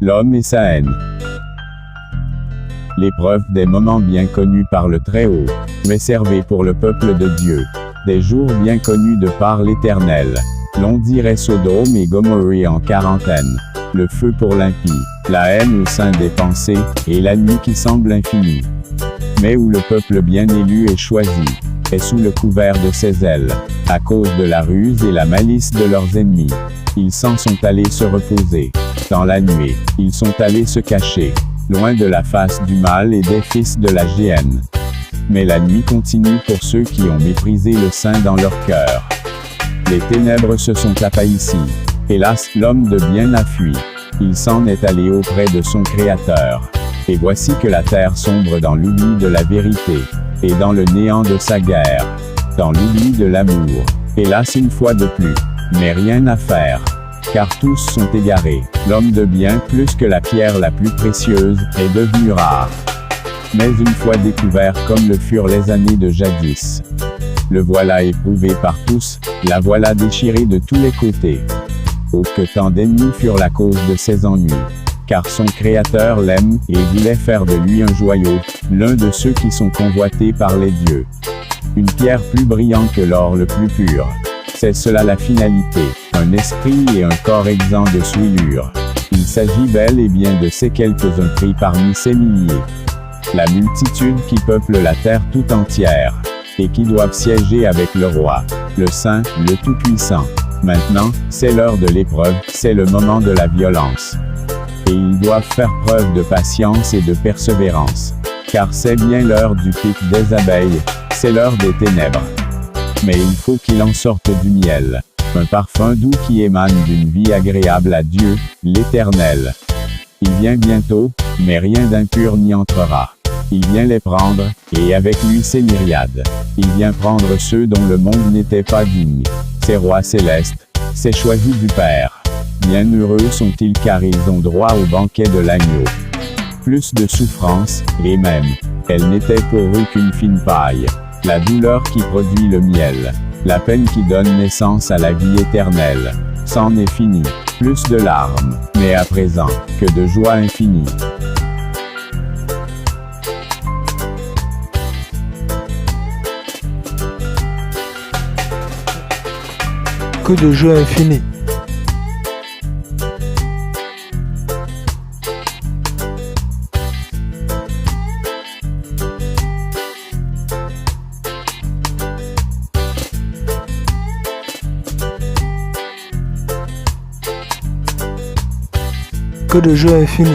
l'homme et sa haine. L'épreuve des moments bien connus par le Très-Haut, réservés pour le peuple de Dieu. Des jours bien connus de par l'Éternel. L'on dirait Sodome et Gomorrhe en quarantaine. Le feu pour l'impie, la haine au sein des pensées, et la nuit qui semble infinie. Mais où le peuple bien élu est choisi, est sous le couvert de ses ailes, à cause de la ruse et la malice de leurs ennemis. Ils s'en sont allés se reposer. Dans la nuée, ils sont allés se cacher, loin de la face du mal et des fils de la géhenne. Mais la nuit continue pour ceux qui ont méprisé le saint dans leur cœur. Les ténèbres se sont apaïssies. Hélas, l'homme de bien a fui. Il s'en est allé auprès de son Créateur. Et voici que la terre sombre dans l'oubli de la vérité, et dans le néant de sa guerre, dans l'oubli de l'amour. Hélas, une fois de plus, mais rien à faire, car tous sont égarés. L'homme de bien, plus que la pierre la plus précieuse, est devenu rare. Mais une fois découvert comme le furent les années de jadis. Le voilà éprouvé par tous, la voilà déchirée de tous les côtés. Oh, que tant d'ennemis furent la cause de ses ennuis. Car son Créateur l'aime, et voulait faire de lui un joyau, l'un de ceux qui sont convoités par les dieux. Une pierre plus brillante que l'or le plus pur. C'est cela la finalité, un esprit et un corps exempt de souillure. Il s'agit bel et bien de ces quelques-uns pris parmi ces milliers. La multitude qui peuple la terre tout entière, et qui doivent siéger avec le roi, le saint, le tout-puissant. Maintenant, c'est l'heure de l'épreuve, c'est le moment de la violence. Et ils doivent faire preuve de patience et de persévérance. Car c'est bien l'heure du pic des abeilles, c'est l'heure des ténèbres. Mais il faut qu'il en sorte du miel, un parfum doux qui émane d'une vie agréable à Dieu, l'Éternel. Il vient bientôt, mais rien d'impur n'y entrera. Il vient les prendre, et avec lui ses myriades. Il vient prendre ceux dont le monde n'était pas digne. Ces rois célestes, ces choisis du Père. Bienheureux sont-ils car ils ont droit au banquet de l'agneau. Plus de souffrance, et même, elle n'était pour eux qu'une fine paille. La douleur qui produit le miel. La peine qui donne naissance à la vie éternelle. C'en est fini. Plus de larmes, mais à présent, que de joie infinie. Que de joie infinie. Que de joie infinie.